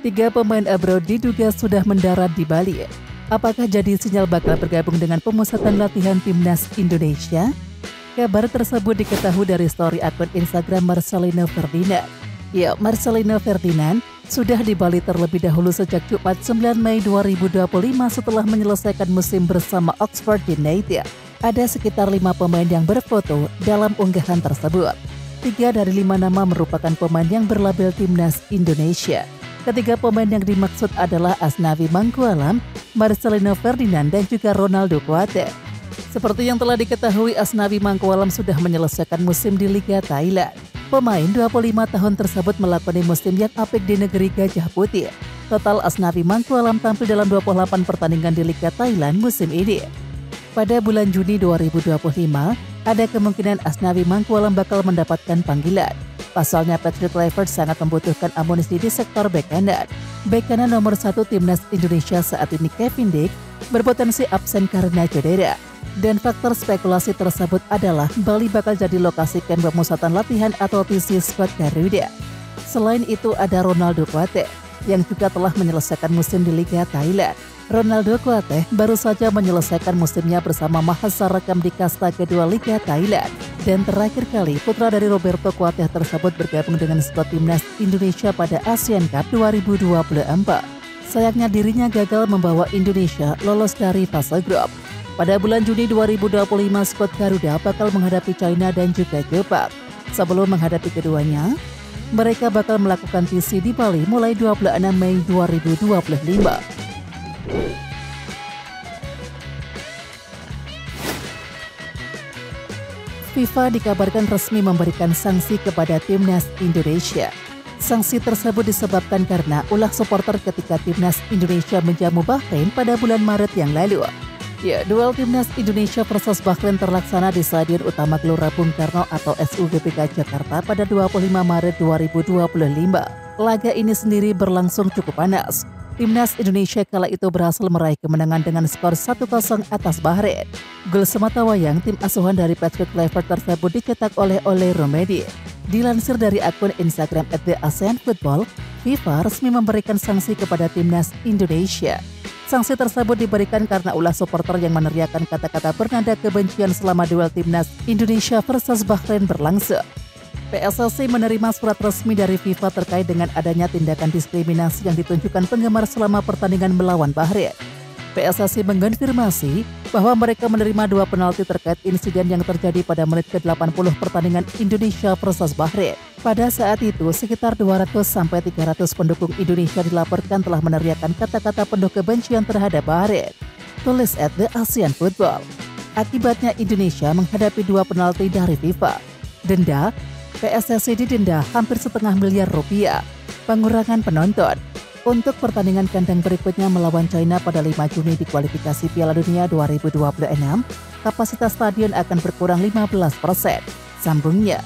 Tiga pemain abroad diduga sudah mendarat di Bali. Apakah jadi sinyal bakal bergabung dengan pemusatan latihan timnas Indonesia? Kabar tersebut diketahui dari story akun Instagram Marcelino Ferdinand. Ya, Marcelino Ferdinand sudah di Bali terlebih dahulu sejak Jumat 9 Mei 2025 setelah menyelesaikan musim bersama Oxford United. Ada sekitar 5 pemain yang berfoto dalam unggahan tersebut. 3 dari 5 nama merupakan pemain yang berlabel timnas Indonesia. Ketiga pemain yang dimaksud adalah Asnawi Mangkualam, Marcelino Ferdinand, dan juga Ronaldo Kuate. Seperti yang telah diketahui, Asnawi Mangkualam sudah menyelesaikan musim di Liga Thailand. Pemain 25 tahun tersebut melakoni musim yang apik di negeri Gajah Putih. Total Asnawi Mangkualam tampil dalam 28 pertandingan di Liga Thailand musim ini. Pada bulan Juni 2025, ada kemungkinan Asnawi Mangkualam bakal mendapatkan panggilan. Pasalnya Patrick Kluivert sangat membutuhkan amunisi di sektor bek kanan. Bek kanan nomor 1 timnas Indonesia saat ini Kevin Dijk berpotensi absen karena cedera. Dan faktor spekulasi tersebut adalah Bali bakal jadi lokasi kamp pemusatan latihan atau TC squad Garuda. Selain itu ada Ronaldo Kuate yang juga telah menyelesaikan musim di Liga Thailand. Ronaldo Kuate baru saja menyelesaikan musimnya bersama Mahasiswa Rekam di kasta kedua Liga Thailand. Dan terakhir kali putra dari Roberto Kuate tersebut bergabung dengan skuad timnas Indonesia pada Asian Cup 2024. Sayangnya dirinya gagal membawa Indonesia lolos dari fase grup. Pada bulan Juni 2025, skuad Garuda bakal menghadapi China dan juga Jepang. Sebelum menghadapi keduanya, mereka bakal melakukan TC di Bali mulai 26 Mei 2025. FIFA dikabarkan resmi memberikan sanksi kepada timnas Indonesia. Sanksi tersebut disebabkan karena ulah supporter ketika timnas Indonesia menjamu Bahrain pada bulan Maret yang lalu. Ya, duel timnas Indonesia versus Bahrain terlaksana di Stadion Utama Gelora Bung Karno atau SUGBK Jakarta pada 25 Maret 2025. Laga ini sendiri berlangsung cukup panas. Timnas Indonesia kala itu berhasil meraih kemenangan dengan skor 1-0 atas Bahrain. Gol sematawayang tim asuhan dari Patrick Kluivert tersebut dicetak oleh Ole Romedi. Dilansir dari akun Instagram @ASEANFootball, FIFA resmi memberikan sanksi kepada timnas Indonesia. Sanksi tersebut diberikan karena ulah supporter yang meneriakkan kata-kata bernada kebencian selama duel timnas Indonesia versus Bahrain berlangsung. PSSI menerima surat resmi dari FIFA terkait dengan adanya tindakan diskriminasi yang ditunjukkan penggemar selama pertandingan melawan Bahrain. PSSI mengkonfirmasi bahwa mereka menerima 2 penalti terkait insiden yang terjadi pada menit ke-80 pertandingan Indonesia versus Bahrain. Pada saat itu, sekitar 200-300 pendukung Indonesia dilaporkan telah meneriakkan kata-kata penuh kebencian terhadap Bahrain. Tulis @ASEANFootball. Akibatnya Indonesia menghadapi 2 penalti dari FIFA. Denda, PSSI didenda hampir $500 miliar. Pengurangan penonton. Untuk pertandingan kandang berikutnya melawan China pada 5 Juni di kualifikasi Piala Dunia 2026, kapasitas stadion akan berkurang 15%. Sambungnya.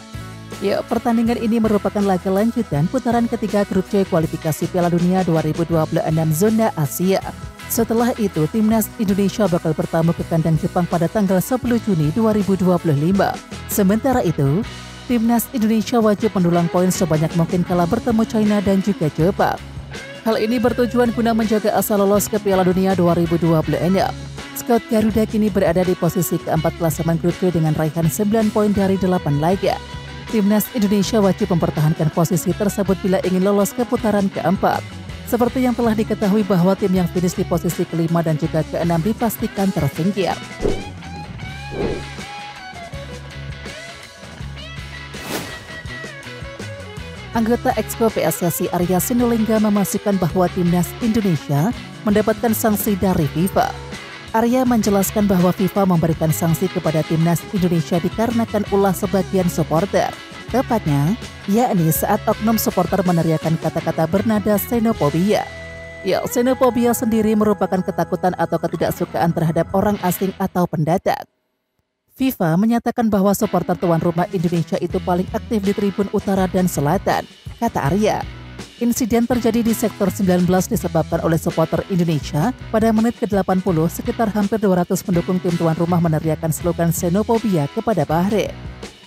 Ya, pertandingan ini merupakan laga lanjutan putaran ketiga grup C kualifikasi Piala Dunia 2026 zona Asia. Setelah itu, timnas Indonesia bakal bertamu ke kandang Jepang pada tanggal 10 Juni 2025. Sementara itu, timnas Indonesia wajib mendulang poin sebanyak mungkin kala bertemu China dan juga Jepang. Hal ini bertujuan guna menjaga asa lolos ke Piala Dunia 2026. Skuad Garuda kini berada di posisi keempat klasemen grup C dengan raihan 9 poin dari 8 laga. Timnas Indonesia wajib mempertahankan posisi tersebut bila ingin lolos ke putaran keempat. Seperti yang telah diketahui bahwa tim yang finish di posisi kelima dan juga keenam dipastikan tersingkir. Anggota Exco PSSI Arya Sinulinga memastikan bahwa timnas Indonesia mendapatkan sanksi dari FIFA. Arya menjelaskan bahwa FIFA memberikan sanksi kepada timnas Indonesia dikarenakan ulah sebagian supporter. Tepatnya, yakni saat oknum supporter meneriakkan kata-kata bernada xenofobia. Ya, xenofobia sendiri merupakan ketakutan atau ketidaksukaan terhadap orang asing atau pendatang. FIFA menyatakan bahwa supporter tuan rumah Indonesia itu paling aktif di tribun utara dan selatan, kata Arya. Insiden terjadi di sektor 19 disebabkan oleh supporter Indonesia pada menit ke-80 sekitar hampir 200 pendukung tim tuan rumah meneriakkan slogan xenofobia kepada Bahrain.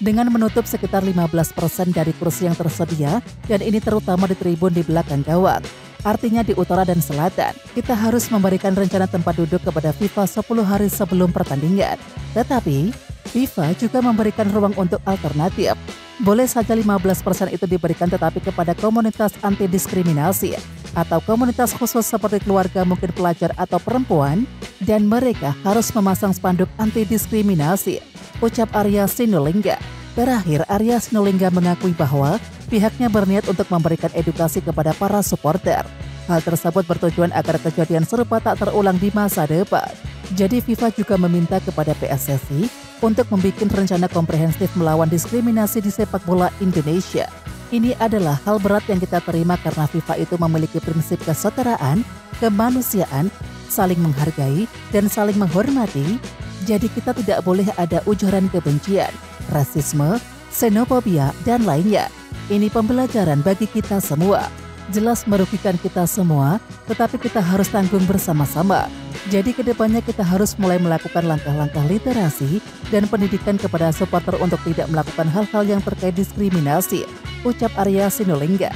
Dengan menutup sekitar 15% dari kursi yang tersedia dan ini terutama di tribun di belakang gawang. artinya di utara dan selatan. Kita harus memberikan rencana tempat duduk kepada FIFA 10 hari sebelum pertandingan. Tetapi, FIFA juga memberikan ruang untuk alternatif. Boleh saja 15% itu diberikan tetapi kepada komunitas anti-diskriminasi atau komunitas khusus seperti keluarga, mungkin pelajar atau perempuan, dan mereka harus memasang spanduk anti-diskriminasi, ucap Arya Sinulinga. Terakhir, Arya Sinulinga mengakui bahwa pihaknya berniat untuk memberikan edukasi kepada para supporter. Hal tersebut bertujuan agar kejadian serupa tak terulang di masa depan. Jadi FIFA juga meminta kepada PSSI untuk membuat rencana komprehensif melawan diskriminasi di sepak bola Indonesia. Ini adalah hal berat yang kita terima karena FIFA itu memiliki prinsip kesetaraan, kemanusiaan, saling menghargai, dan saling menghormati. Jadi kita tidak boleh ada ujaran kebencian, rasisme, xenofobia, dan lainnya. Ini pembelajaran bagi kita semua. Jelas merugikan kita semua, tetapi kita harus tanggung bersama-sama. Jadi kedepannya kita harus mulai melakukan langkah-langkah literasi dan pendidikan kepada supporter untuk tidak melakukan hal-hal yang terkait diskriminasi, ucap Arya Sinulinga.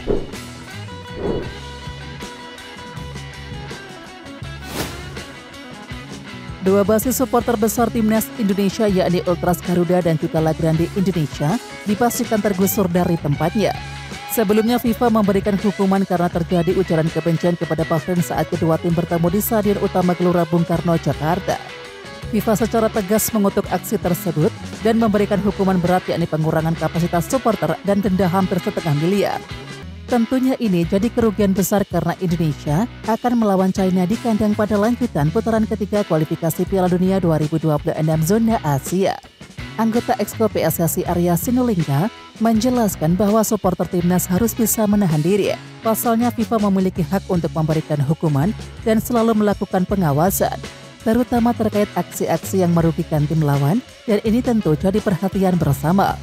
Dua basis supporter besar timnas Indonesia yakni Ultras Garuda dan juga La Grande Indonesia dipastikan tergusur dari tempatnya. Sebelumnya FIFA memberikan hukuman karena terjadi ujaran kebencian kepada Bahrain saat kedua tim bertemu di Stadion Utama Gelora Bung Karno, Jakarta. FIFA secara tegas mengutuk aksi tersebut dan memberikan hukuman berat yakni pengurangan kapasitas supporter dan denda hampir setengah miliar. Tentunya ini jadi kerugian besar karena Indonesia akan melawan China di kandang pada lanjutan putaran ketiga kualifikasi Piala Dunia 2026 zona Asia. Anggota Exco PSSI Arya Sinulinga menjelaskan bahwa supporter timnas harus bisa menahan diri. Pasalnya FIFA memiliki hak untuk memberikan hukuman dan selalu melakukan pengawasan, terutama terkait aksi-aksi yang merugikan tim lawan, dan ini tentu jadi perhatian bersama.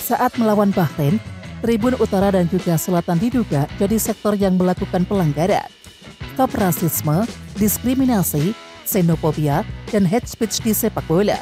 Saat melawan Bahrain, Tribun Utara dan juga Selatan diduga jadi sektor yang melakukan pelanggaran. Stop rasisme, diskriminasi, xenofobia, dan hate speech di sepak bola.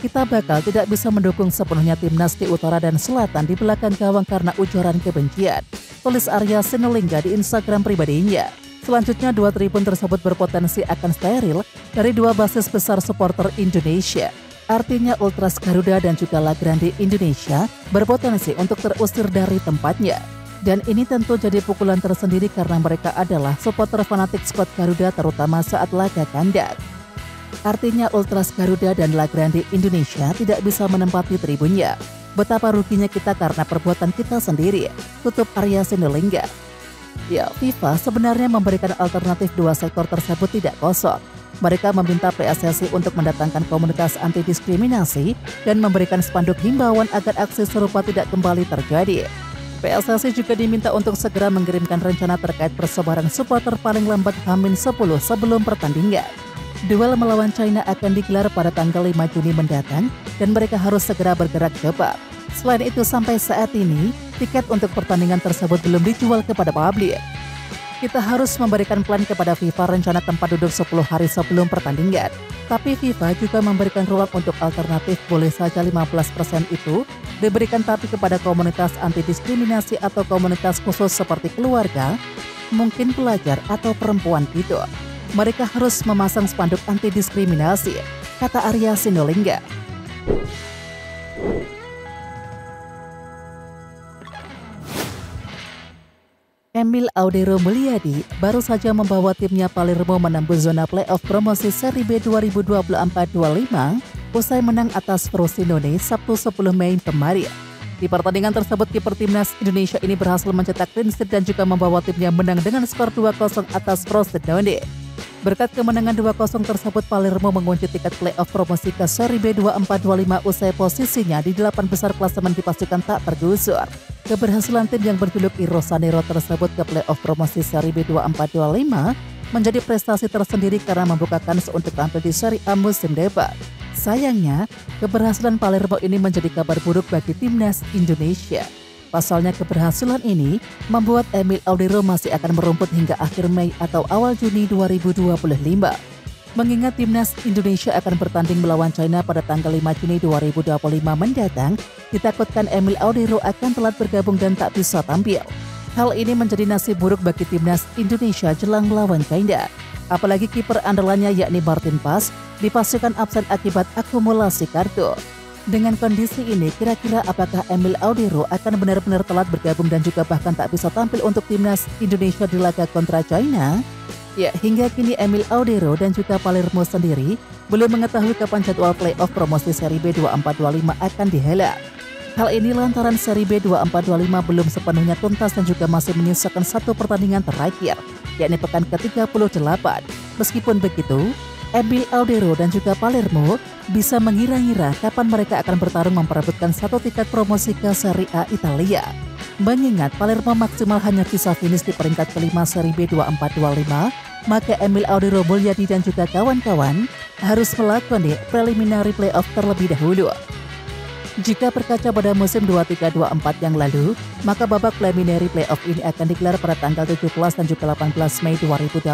Kita bakal tidak bisa mendukung sepenuhnya timnas di utara dan selatan di belakang gawang karena ujaran kebencian, tulis Arya Sinulinga di Instagram pribadinya. Selanjutnya, dua tribun tersebut berpotensi akan steril dari dua basis besar supporter Indonesia. Artinya Ultras Garuda dan juga La Grande Indonesia berpotensi untuk terusir dari tempatnya. Dan ini tentu jadi pukulan tersendiri karena mereka adalah supporter fanatik skuad Garuda terutama saat laga kandang. Artinya Ultras Garuda dan La Grande Indonesia tidak bisa menempati tribunnya. Betapa ruginya kita karena perbuatan kita sendiri, tutup Arya Sinulinga. Ya, FIFA sebenarnya memberikan alternatif dua sektor tersebut tidak kosong. Mereka meminta PSSI untuk mendatangkan komunitas anti-diskriminasi dan memberikan spanduk himbauan agar aksi serupa tidak kembali terjadi. PSSI juga diminta untuk segera mengirimkan rencana terkait persebaran supporter paling lambat H-10 sebelum pertandingan. Duel melawan China akan digelar pada tanggal 5 Juni mendatang dan mereka harus segera bergerak cepat. Selain itu, sampai saat ini, tiket untuk pertandingan tersebut belum dijual kepada publik. Kita harus memberikan plan kepada FIFA rencana tempat duduk 10 hari sebelum pertandingan. Tapi FIFA juga memberikan ruang untuk alternatif, boleh saja 15% itu diberikan tapi kepada komunitas anti-diskriminasi atau komunitas khusus seperti keluarga, mungkin pelajar atau perempuan gitu. Mereka harus memasang spanduk anti-diskriminasi, kata Arya Sinulinga. Emil Audero Mulyadi baru saja membawa timnya Palermo menembus zona playoff promosi Serie B 2024-25 usai menang atas Frosinone Sabtu 10 Mei kemarin. Di pertandingan tersebut, kiper timnas Indonesia ini berhasil mencetak clean sheet dan juga membawa timnya menang dengan skor 2-0 atas Frosinone. Berkat kemenangan 2-0 tersebut, Palermo mengunci tiket playoff promosi ke Serie B 24-25 usai posisinya di 8 besar klasemen dipastikan tak tergusur. Keberhasilan tim yang berjuluk I Rosanero tersebut ke playoff promosi Serie B 24-25 menjadi prestasi tersendiri karena membuka kans untuk tampil di Serie A musim depan. Sayangnya, keberhasilan Palermo ini menjadi kabar buruk bagi timnas Indonesia. Pasalnya keberhasilan ini membuat Emil Audero masih akan merumput hingga akhir Mei atau awal Juni 2025. Mengingat timnas Indonesia akan bertanding melawan China pada tanggal 5 Juni 2025 mendatang, ditakutkan Emil Audero akan telat bergabung dan tak bisa tampil. Hal ini menjadi nasib buruk bagi timnas Indonesia jelang melawan China. Apalagi kiper andalannya yakni Martin Paes dipastikan absen akibat akumulasi kartu. Dengan kondisi ini, kira-kira apakah Emil Audero akan benar-benar telat bergabung dan juga bahkan tak bisa tampil untuk timnas Indonesia di laga kontra China? Ya, hingga kini Emil Audero dan juga Palermo sendiri belum mengetahui kapan jadwal playoff promosi Seri B 24-25 akan dihelat. Hal ini lantaran Seri B 24-25 belum sepenuhnya tuntas dan juga masih menyisakan satu pertandingan terakhir, yakni pekan ke-38. Meskipun begitu, Emil Audero dan juga Palermo bisa mengira-ngira kapan mereka akan bertarung memperebutkan satu tiket promosi ke Serie A Italia. Mengingat Palermo maksimal hanya bisa finish di peringkat kelima Seri B 24-25, maka Emil Audero Mulyadi dan juga kawan-kawan harus melakoni preliminary playoff terlebih dahulu. Jika berkaca pada musim 23-24 yang lalu, maka babak preliminary playoff ini akan digelar pada tanggal 17 dan juga 18 Mei 2025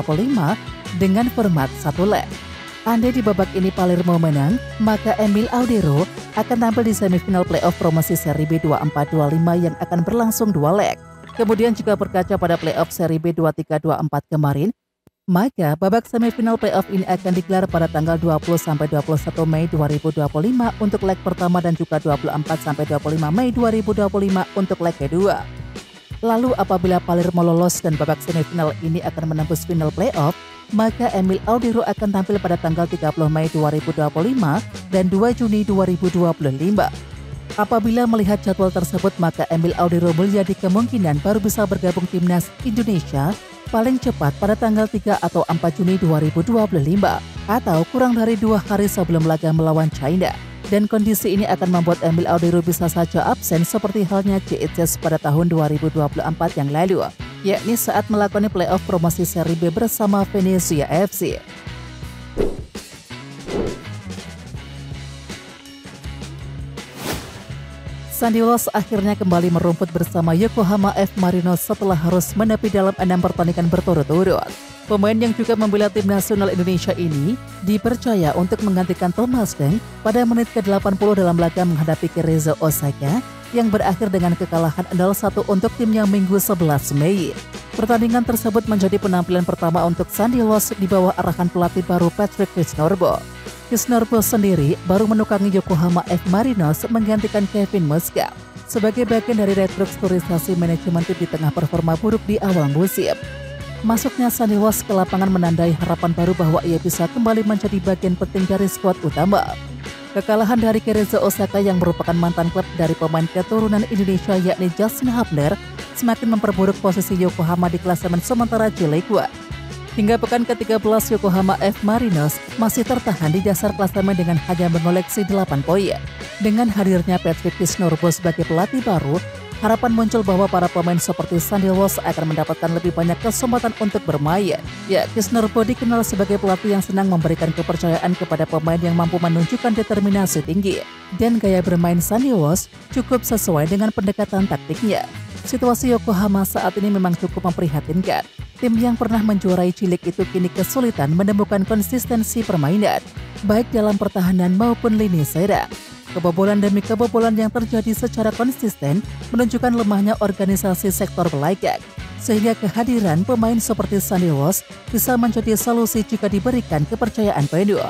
dengan format satu leg. Andai di babak ini Palermo menang, maka Emil Audero akan tampil di semifinal playoff promosi Seri B 24-25 yang akan berlangsung 2 leg. Kemudian jika berkaca pada playoff Seri B 23-24 kemarin, maka babak semifinal playoff ini akan digelar pada tanggal 20-21 Mei 2025 untuk leg pertama dan juga 24-25 Mei 2025 untuk leg kedua. Lalu apabila Palermo lolos dan babak semifinal ini akan menembus final playoff, maka Emil Audero akan tampil pada tanggal 30 Mei 2025 dan 2 Juni 2025. Apabila melihat jadwal tersebut, maka Emil Audero Mulyadi kemungkinan baru bisa bergabung timnas Indonesia paling cepat pada tanggal 3 atau 4 Juni 2025 atau kurang dari 2 hari sebelum laga melawan China. Dan kondisi ini akan membuat Emil Audero bisa saja absen seperti halnya JHS pada tahun 2024 yang lalu, yakni saat melakoni playoff promosi Seri B bersama Venezia FC. Sandy Walsh akhirnya kembali merumput bersama Yokohama F. Marinos setelah harus menepi dalam 6 pertandingan berturut-turut. Pemain yang juga membela tim nasional Indonesia ini dipercaya untuk menggantikan Thomas Deng pada menit ke-80 dalam laga menghadapi Cerezo Osaka yang berakhir dengan kekalahan 0-1 untuk timnya Minggu 11 Mei. Pertandingan tersebut menjadi penampilan pertama untuk Sandy Walsh di bawah arahan pelatih baru Patrick Kisnorbo. Kisnorbo sendiri baru menukangi Yokohama F. Marinos menggantikan Kevin Muscat sebagai bagian dari restrukturisasi manajemen tim di tengah performa buruk di awal musim. Masuknya Sandy Walsh ke lapangan menandai harapan baru bahwa ia bisa kembali menjadi bagian penting dari skuad utama. Kekalahan dari Cerezo Osaka yang merupakan mantan klub dari pemain keturunan Indonesia yakni Justin Hubner semakin memperburuk posisi Yokohama di klasemen sementara J-League 1. Hingga pekan ke-13 Yokohama F. Marinos masih tertahan di dasar klasemen dengan hanya mengoleksi 8 poin. Dengan hadirnya Patrick Kisnorbo sebagai pelatih baru, harapan muncul bahwa para pemain seperti Sandy Walsh akan mendapatkan lebih banyak kesempatan untuk bermain. Ya, Kisnorbo dikenal sebagai pelatih yang senang memberikan kepercayaan kepada pemain yang mampu menunjukkan determinasi tinggi. Dan gaya bermain Sandy Walsh cukup sesuai dengan pendekatan taktiknya. Situasi Yokohama saat ini memang cukup memprihatinkan. Tim yang pernah menjuarai J-League itu kini kesulitan menemukan konsistensi permainan, baik dalam pertahanan maupun lini serang. Kebobolan demi kebobolan yang terjadi secara konsisten menunjukkan lemahnya organisasi sektor belakang, sehingga kehadiran pemain seperti Sandy Walsh bisa menjadi solusi jika diberikan kepercayaan penuh.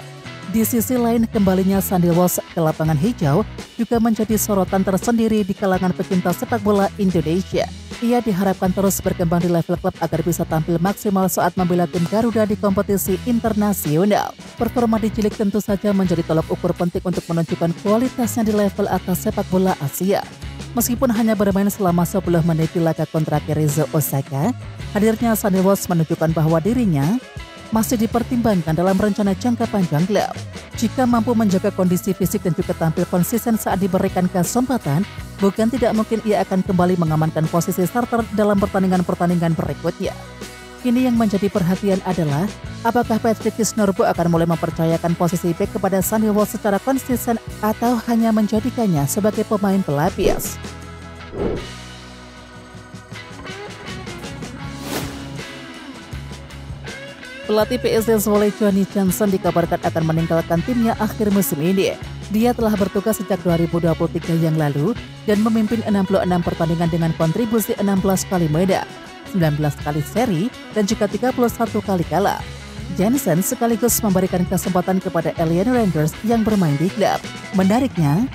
Di sisi lain, kembalinya Sandy Walsh ke lapangan hijau juga menjadi sorotan tersendiri di kalangan pecinta sepak bola Indonesia. Ia diharapkan terus berkembang di level klub agar bisa tampil maksimal saat membela tim Garuda di kompetisi internasional. Performa di J-League tentu saja menjadi tolak ukur penting untuk menunjukkan kualitasnya di level atas sepak bola Asia. Meskipun hanya bermain selama 10 menit di laga kontra Cerezo Osaka, hadirnya Sandy Walsh menunjukkan bahwa dirinya masih dipertimbangkan dalam rencana jangka panjang klub. Jika mampu menjaga kondisi fisik dan juga tampil konsisten saat diberikan kesempatan, bukan tidak mungkin ia akan kembali mengamankan posisi starter dalam pertandingan-pertandingan berikutnya. Kini yang menjadi perhatian adalah, apakah Patrick Kisnorbo akan mulai mempercayakan posisi bek kepada Sandy Walsh secara konsisten atau hanya menjadikannya sebagai pemain pelapis. Pelatih PSS Volley Johnny Johnson dikabarkan akan meninggalkan timnya akhir musim ini. Dia telah bertugas sejak 2023 yang lalu dan memimpin 66 pertandingan dengan kontribusi 16 kali medal, 19 kali seri, dan juga 31 kali kalah. Jensen sekaligus memberikan kesempatan kepada Alien Rangers yang bermain di klub. Menariknya,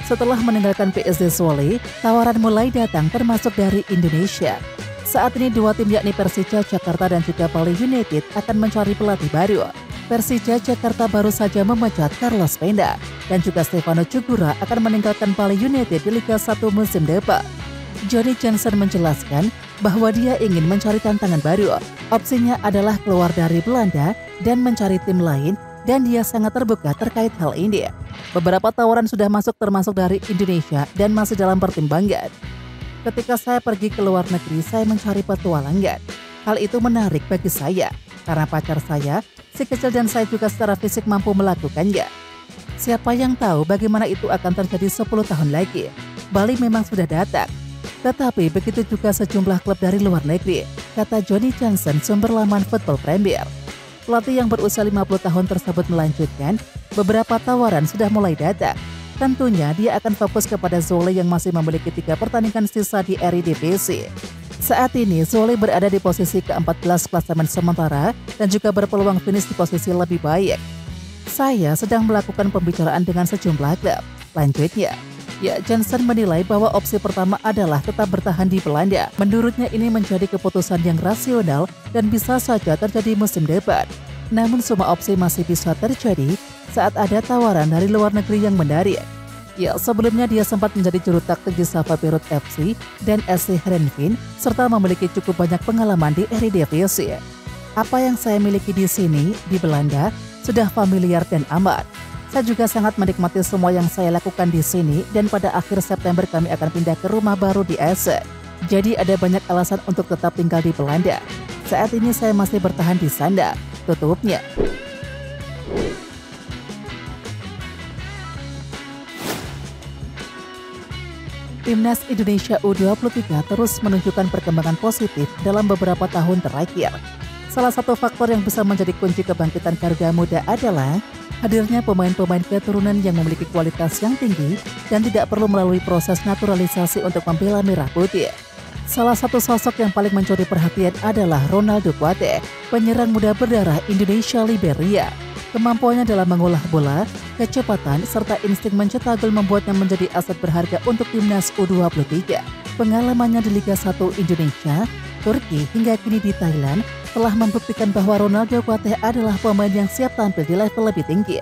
setelah meninggalkan PSG Zwolle, tawaran mulai datang termasuk dari Indonesia. Saat ini dua tim yakni Persija Jakarta dan juga Bali United akan mencari pelatih baru. Persija Jakarta baru saja memecat Carlos Penda dan juga Stefano Cugura akan meninggalkan Bali United di Liga 1 musim depan. Johnny Jensen menjelaskan bahwa dia ingin mencari tantangan baru. Opsinya adalah keluar dari Belanda dan mencari tim lain dan dia sangat terbuka terkait hal ini. Beberapa tawaran sudah masuk termasuk dari Indonesia dan masih dalam pertimbangan. Ketika saya pergi ke luar negeri, saya mencari petualangan. Hal itu menarik bagi saya karena pacar saya, si kecil dan saya juga secara fisik mampu melakukannya. Siapa yang tahu bagaimana itu akan terjadi 10 tahun lagi. Bali memang sudah datang. Tetapi begitu juga sejumlah klub dari luar negeri, kata Johnny Jensen, sumber laman Football Premier. Pelatih yang berusia 50 tahun tersebut melanjutkan, beberapa tawaran sudah mulai datang. Tentunya dia akan fokus kepada Zwolle yang masih memiliki 3 pertandingan sisa di Eredivisie. Saat ini Zwolle berada di posisi ke-14 klasemen sementara dan juga berpeluang finish di posisi lebih baik. Saya sedang melakukan pembicaraan dengan sejumlah klub. Lanjutnya, Jensen menilai bahwa opsi pertama adalah tetap bertahan di Belanda. Menurutnya ini menjadi keputusan yang rasional dan bisa saja terjadi musim depan. Namun semua opsi masih bisa terjadi saat ada tawaran dari luar negeri yang menarik. Sebelumnya dia sempat menjadi juru taktik di Sava Beirut FC dan SC Heerenveen serta memiliki cukup banyak pengalaman di Eredivisie. Apa yang saya miliki di sini, di Belanda, sudah familiar dan aman. Saya juga sangat menikmati semua yang saya lakukan di sini dan pada akhir September kami akan pindah ke rumah baru di Essen. Jadi ada banyak alasan untuk tetap tinggal di Belanda. Saat ini saya masih bertahan di sana, tutupnya. Timnas Indonesia U23 terus menunjukkan perkembangan positif dalam beberapa tahun terakhir. Salah satu faktor yang bisa menjadi kunci kebangkitan Garuda Muda adalah hadirnya pemain-pemain keturunan yang memiliki kualitas yang tinggi dan tidak perlu melalui proses naturalisasi untuk membela merah putih. Salah satu sosok yang paling mencuri perhatian adalah Ronaldo Kuate, penyerang muda berdarah Indonesia Liberia. Kemampuannya dalam mengolah bola, kecepatan, serta insting mencetak gol membuatnya menjadi aset berharga untuk timnas U23. Pengalamannya di Liga 1 Indonesia, Turki, hingga kini di Thailand telah membuktikan bahwa Ronaldo Kuate adalah pemain yang siap tampil di level lebih tinggi.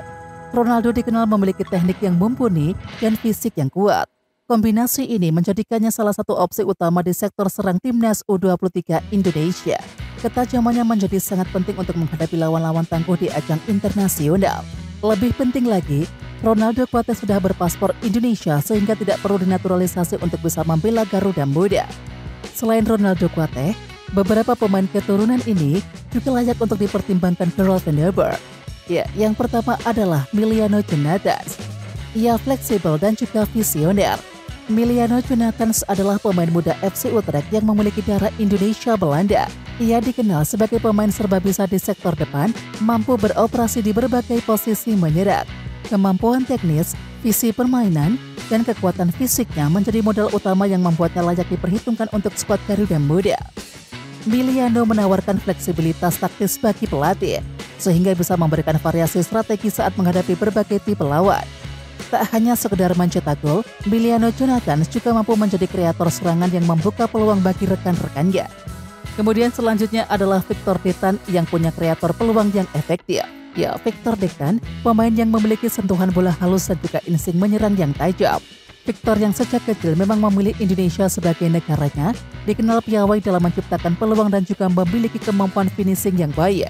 Ronaldo dikenal memiliki teknik yang mumpuni dan fisik yang kuat. Kombinasi ini menjadikannya salah satu opsi utama di sektor serang timnas U23 Indonesia. Ketajamannya menjadi sangat penting untuk menghadapi lawan-lawan tangguh di ajang internasional. Lebih penting lagi, Ronaldo Kuate sudah berpaspor Indonesia sehingga tidak perlu dinaturalisasi untuk bisa membela Garuda Muda. Selain Ronaldo Kuate, beberapa pemain keturunan ini juga layak untuk dipertimbangkan Gerald Vandenberg. Yang pertama adalah Miliano Jonathans. Ia fleksibel dan juga visioner. Miliano Jonathans adalah pemain muda FC Utrecht yang memiliki darah Indonesia Belanda. Ia dikenal sebagai pemain serba bisa di sektor depan, mampu beroperasi di berbagai posisi menyerang. Kemampuan teknis, visi permainan, dan kekuatan fisiknya menjadi modal utama yang membuatnya layak diperhitungkan untuk skuad Garuda Muda. Miliano menawarkan fleksibilitas taktis bagi pelatih, sehingga bisa memberikan variasi strategi saat menghadapi berbagai tipe lawan. Tak hanya sekedar mencetak gol, Miliano Jonathans juga mampu menjadi kreator serangan yang membuka peluang bagi rekan-rekannya. Kemudian selanjutnya adalah Victor Detan yang punya kreator peluang yang efektif. Victor Detan, pemain yang memiliki sentuhan bola halus dan juga insting menyerang yang tajam. Victor yang sejak kecil memang memilih Indonesia sebagai negaranya, dikenal piawai dalam menciptakan peluang dan juga memiliki kemampuan finishing yang baik.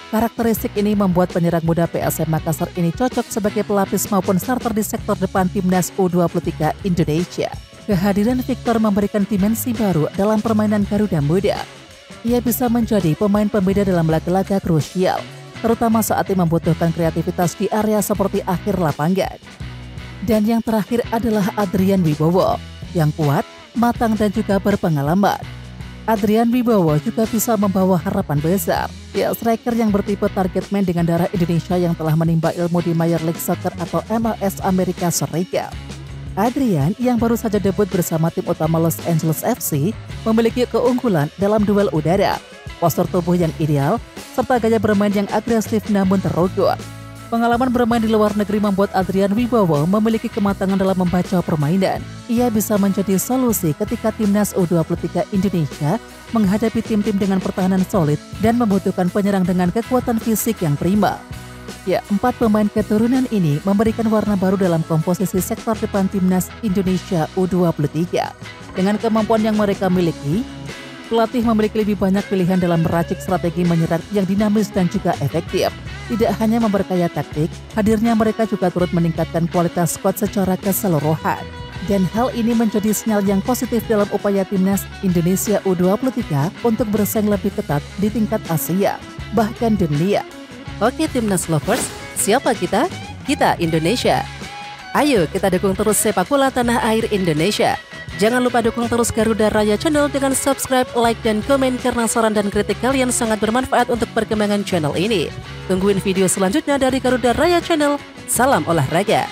Karakteristik ini membuat penyerang muda PSM Makassar ini cocok sebagai pelapis maupun starter di sektor depan timnas U23 Indonesia. Kehadiran Victor memberikan dimensi baru dalam permainan Garuda Muda. Ia bisa menjadi pemain pembeda dalam laga-laga krusial, terutama saat membutuhkan kreativitas di area seperti akhir lapangan. Dan yang terakhir adalah Adrian Wibowo, yang kuat, matang dan juga berpengalaman. Adrian Wibowo juga bisa membawa harapan besar. Ya, striker yang bertipe target man dengan darah Indonesia yang telah menimba ilmu di Major League Soccer atau MLS Amerika Serikat. Adrian yang baru saja debut bersama tim utama Los Angeles FC memiliki keunggulan dalam duel udara, postur tubuh yang ideal, serta gaya bermain yang agresif namun terukur. Pengalaman bermain di luar negeri membuat Adrian Wibowo memiliki kematangan dalam membaca permainan. Ia bisa menjadi solusi ketika timnas U23 Indonesia menghadapi tim-tim dengan pertahanan solid dan membutuhkan penyerang dengan kekuatan fisik yang prima. Ya, 4 pemain keturunan ini memberikan warna baru dalam komposisi sektor depan timnas Indonesia U23. Dengan kemampuan yang mereka miliki, pelatih memiliki lebih banyak pilihan dalam meracik strategi menyerang yang dinamis dan juga efektif. Tidak hanya memperkaya taktik, hadirnya mereka juga turut meningkatkan kualitas skuad secara keseluruhan. Dan hal ini menjadi sinyal yang positif dalam upaya timnas Indonesia U23 untuk bersaing lebih ketat di tingkat Asia, bahkan dunia. Oke Timnas Lovers, siapa kita? Kita Indonesia. Ayo kita dukung terus sepak bola tanah air Indonesia. Jangan lupa dukung terus Garuda Raya Channel dengan subscribe, like, dan komen karena saran dan kritik kalian sangat bermanfaat untuk perkembangan channel ini. Tungguin video selanjutnya dari Garuda Raya Channel. Salam olahraga.